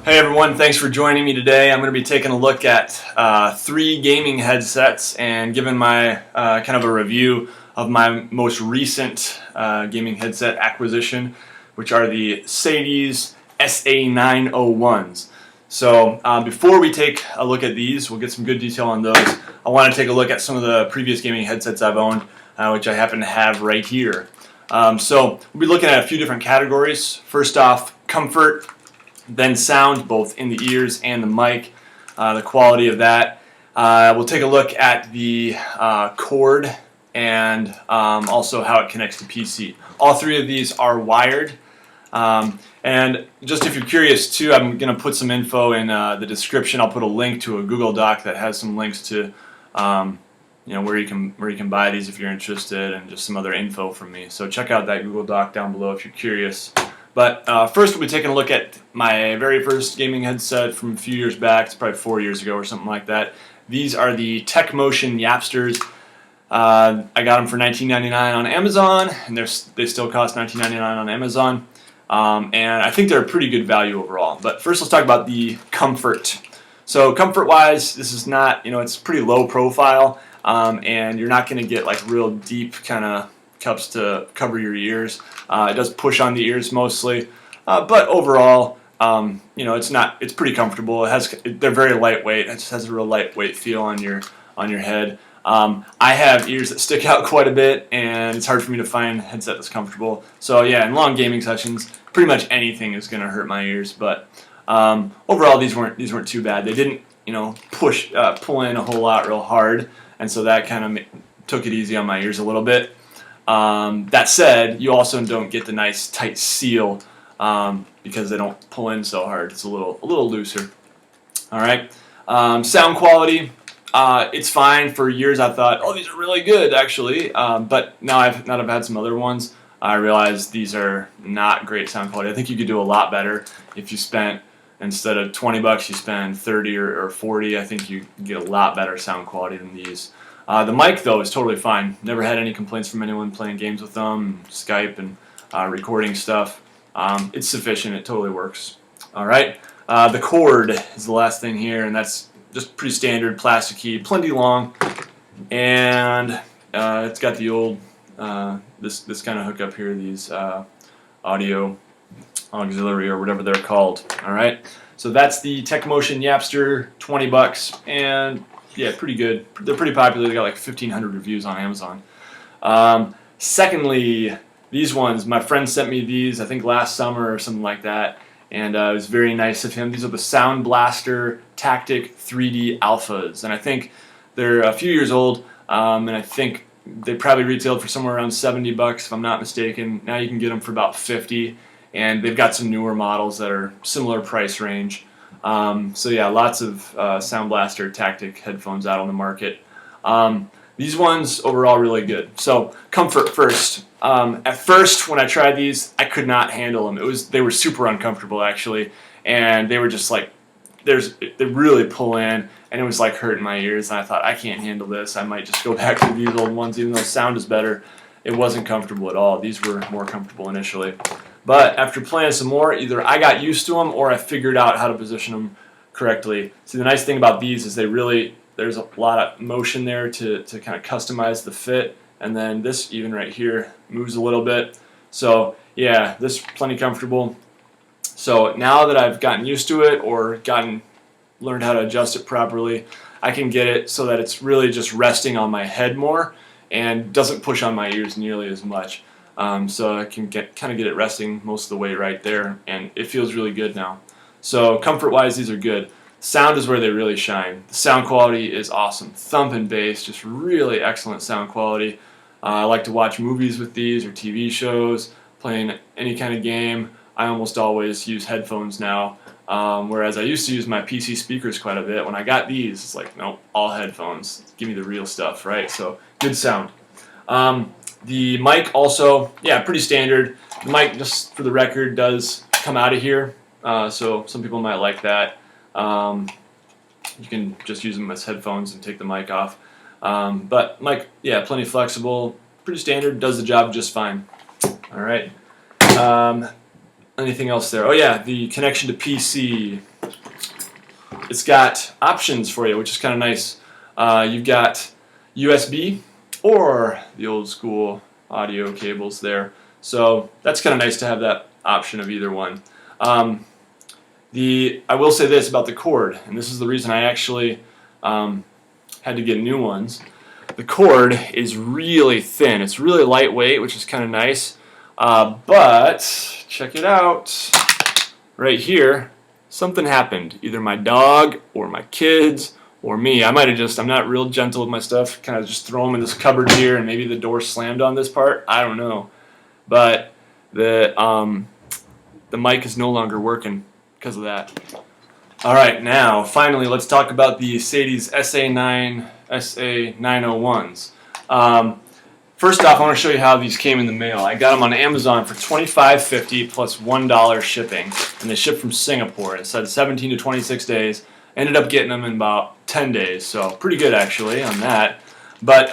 Hey everyone, thanks for joining me today. I'm going to be taking a look at 3 gaming headsets and giving my kind of a review of my most recent gaming headset acquisition, which are the Sadie's SA-901s. So before we take a look at these, we'll get some good detail on those. I want to take a look at some of the previous gaming headsets I've owned, which I happen to have right here. So we'll be looking at a few different categories. First off, comfort, then sound, both in the ears and the mic, the quality of that. We'll take a look at the cord and also how it connects to PC. All 3 of these are wired. And just if you're curious too, I'm going to put some info in the description. I'll put a link to a Google Doc that has some links to where you can buy these if you're interested, and just some other info from me. So check out that Google Doc down below if you're curious. But first we'll be taking a look at my very first gaming headset from a few years back. It's probably 4 years ago or something like that. These are the Motion Yapsters. I got them for $19.99 on Amazon, and they still cost $19.99 on Amazon. And I think they're a pretty good value overall. But first let's talk about the comfort. So comfort-wise, this is not, it's pretty low profile, and you're not going to get like real deep kind of cups to cover your ears. It does push on the ears mostly, but overall, it's pretty comfortable. They're very lightweight. It just has a real lightweight feel on your head. I have ears that stick out quite a bit, and it's hard for me to find a headset that's comfortable. So yeah, in long gaming sessions, pretty much anything is going to hurt my ears. But overall, these weren't too bad. They didn't pull in a whole lot real hard, and so that kind of took it easy on my ears a little bit. That said, you also don't get the nice tight seal because they don't pull in so hard. It's a little looser. All right. Sound quality, it's fine. For years I thought, oh, these are really good actually, but now I've had some other ones. I realized these are not great sound quality. I think you could do a lot better if you spent, instead of $20, you spend 30 or 40. I think you get a lot better sound quality than these. The mic, though, is totally fine. Never had any complaints from anyone playing games with them, Skype, and recording stuff. It's sufficient. It totally works. All right. The cord is the last thing here, and that's just pretty standard, plasticky, plenty long, and it's got the old this kind of hookup here. These audio auxiliary or whatever they're called. All right. So that's the Motion Yapster, $20, and yeah, pretty good. They're pretty popular. They got like 1,500 reviews on Amazon. Secondly, these ones, my friend sent me these, I think last summer or something like that, and it was very nice of him. These are the Blaster Tactic3D Alphas, and I think they're a few years old, and I think they probably retailed for somewhere around $70 if I'm not mistaken. Now you can get them for about $50, and they've got some newer models that are similar price range. So yeah, lots of Sound Blaster Tactic headphones out on the market. These ones overall really good. So comfort first. At first when I tried these, I could not handle them. They were super uncomfortable actually, and they were just like they really pull in, and it was like hurting my ears. And I thought, I can't handle this. I might just go back to these old ones, even though the sound is better. It wasn't comfortable at all. These were more comfortable initially. But after playing some more, either I got used to them or I figured out how to position them correctly. See, the nice thing about these is there's a lot of motion there to kind of customize the fit. And then this even right here moves a little bit. So yeah, this is plenty comfortable. So now that I've gotten used to it or learned how to adjust it properly, I can get it so that it's really just resting on my head more and doesn't push on my ears nearly as much. So I can kind of get it resting most of the way right there, and it feels really good now. So comfort-wise, these are good. Sound is where they really shine. The sound quality is awesome. Thump and bass, just really excellent sound quality. I like to watch movies with these or TV shows, playing any kind of game. I almost always use headphones now, whereas I used to use my PC speakers quite a bit. When I got these, it's like, nope, all headphones. Give me the real stuff, right? So good sound. The mic also, yeah, pretty standard. The mic, just for the record, does come out of here, so some people might like that. You can just use them as headphones and take the mic off. But mic, yeah, plenty flexible, pretty standard, does the job just fine. All right. Anything else there? Oh yeah, the connection to PC. it's got options for you, which is kind of nice. You've got USB or the old school audio cables there. So that's kind of nice to have that option of either one. I will say this about the cord, and this is the reason I actually had to get new ones. The cord is really thin. It's really lightweight, which is kind of nice. But check it out. Right here, something happened. Either my dog or my kids or me. I'm not real gentle with my stuff. Kind of just throw them in this cupboard here, and maybe the door slammed on this part. I don't know. But the mic is no longer working because of that. All right, now finally let's talk about the Sadie's SA-901s. First off, I want to show you how these came in the mail. I got them on Amazon for $25.50 plus $1 shipping, and they shipped from Singapore. It said 17 to 26 days. Ended up getting them in about 10 days, so pretty good actually on that. But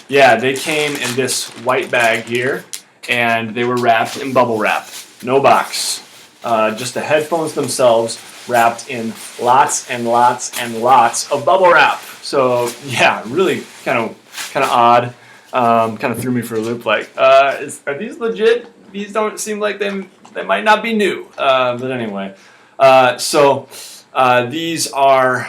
yeah, they came in this white bag here, and they were wrapped in bubble wrap. No box. Just the headphones themselves wrapped in lots and lots and lots of bubble wrap. So yeah, really kind of odd. Kind of threw me for a loop. Like, are these legit? These don't seem like they might not be new. But anyway, these are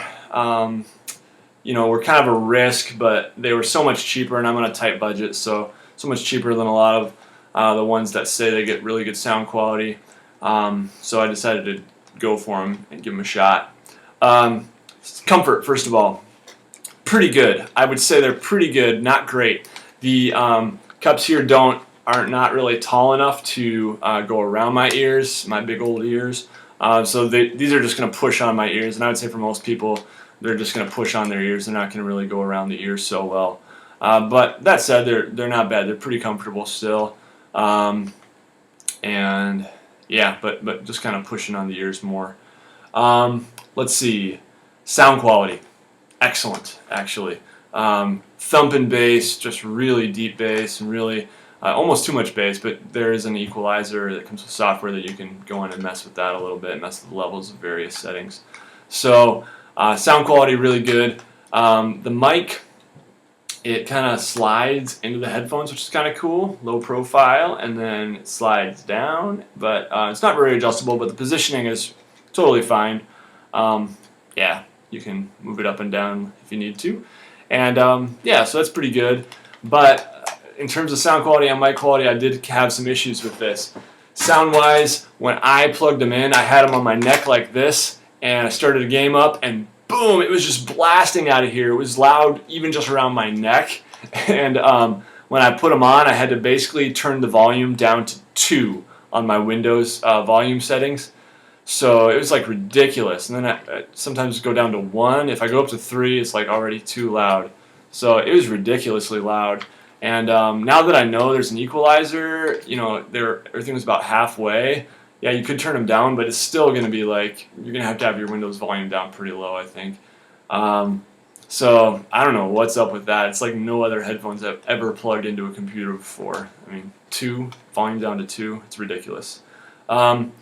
were kind of a risk, but they were so much cheaper, and I'm on a tight budget, so much cheaper than a lot of the ones that say they get really good sound quality. So I decided to go for them and give them a shot. Comfort, first of all, pretty good. I would say they're pretty good, not great. The cups here aren't not really tall enough to go around my ears, my big old ears. So these are just going to push on my ears, and I would say for most people, they're just going to push on their ears. They're not going to really go around the ears so well. But that said, they're not bad. They're pretty comfortable still. And yeah, but just kind of pushing on the ears more. Let's see, sound quality, excellent actually. Thumping bass, just really deep bass, and really almost too much bass, but there is an equalizer that comes with software that you can go in and mess with that a little bit, mess with the levels of various settings. So sound quality really good. The mic, it kind of slides into the headphones, which is kind of cool, low profile, and then it slides down, but it's not very adjustable, but the positioning is totally fine. Yeah, you can move it up and down if you need to. And yeah, so that's pretty good. But in terms of sound quality and mic quality, I did have some issues with this. Sound-wise, when I plugged them in, I had them on my neck like this, and I started a game up, and boom, it was just blasting out of here. It was loud even just around my neck. And when I put them on, I had to basically turn the volume down to 2 on my Windows volume settings. So it was like ridiculous. And then I sometimes go down to 1. If I go up to 3, it's like already too loud. So it was ridiculously loud. And now that I know there's an equalizer, everything was about halfway. Yeah, you could turn them down, but it's still going to be like, you're going to have your Windows volume down pretty low, I think. So I don't know what's up with that. It's like no other headphones I've ever plugged into a computer before. I mean, 2, volume down to 2, it's ridiculous. And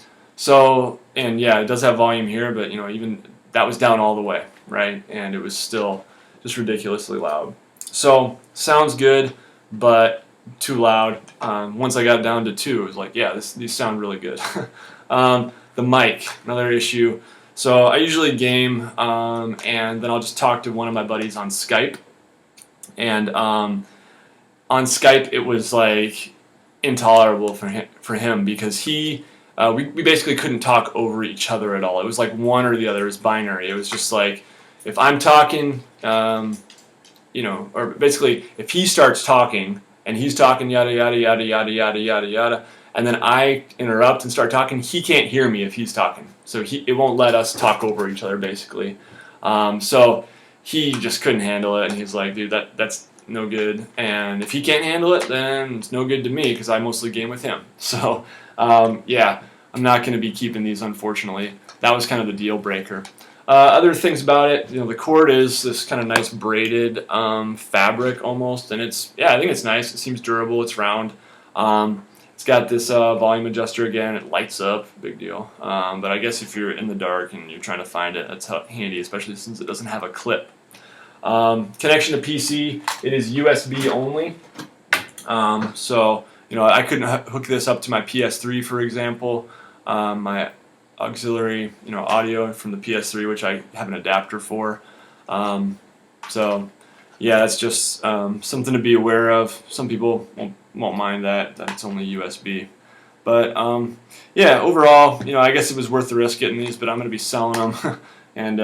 yeah, it does have volume here, but even that was down all the way, right? And it was still just ridiculously loud. So sounds good, but too loud. Once I got down to 2, it was like, yeah, these sound really good. The mic, another issue. So I usually game, and then I'll just talk to one of my buddies on Skype. And on Skype, it was like intolerable for him because we basically couldn't talk over each other at all. It was like one or the other. It was binary. It was just like, if I'm talking, or basically if he starts talking and he's talking yada yada yada yada yada yada yada, and then I interrupt and start talking, he can't hear me if he's talking. So it won't let us talk over each other basically. So he just couldn't handle it, and he's like, dude, that's no good. And if he can't handle it, then it's no good to me because I mostly game with him. So yeah, I'm not going to be keeping these, unfortunately. That was kind of the deal breaker. Other things about it, the cord is this kind of nice braided fabric almost, and I think it's nice. It seems durable. It's round. It's got this volume adjuster again. It lights up, big deal. But I guess if you're in the dark and you're trying to find it, that's handy, especially since it doesn't have a clip. Connection to PC, it is USB only. So I couldn't hook this up to my PS3, for example. My auxiliary, audio from the PS3, which I have an adapter for. So yeah, that's just something to be aware of. Some people won't mind that. That's only USB. But yeah, overall, I guess it was worth the risk getting these, but I'm going to be selling them. And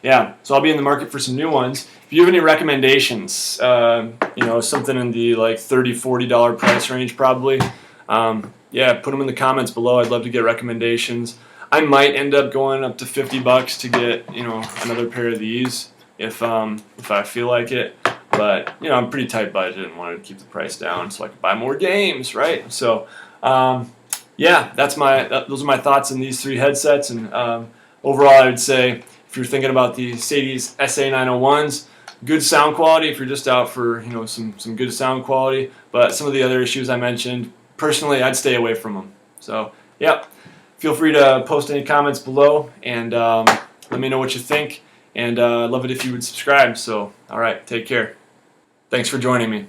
yeah, so I'll be in the market for some new ones. If you have any recommendations, something in the like $30, $40 price range probably, yeah, put them in the comments below. I'd love to get recommendations. I might end up going up to $50 to get another pair of these if I feel like it. But I'm pretty tight budget and wanted to keep the price down so I could buy more games, right? So yeah, those are my thoughts on these three headsets. And overall, I would say if you're thinking about the Sadie's SA-901s, good sound quality if you're just out for some good sound quality. But some of the other issues I mentioned, personally, I'd stay away from them. So yeah, feel free to post any comments below and let me know what you think. And I'd love it if you would subscribe. So all right, take care. Thanks for joining me.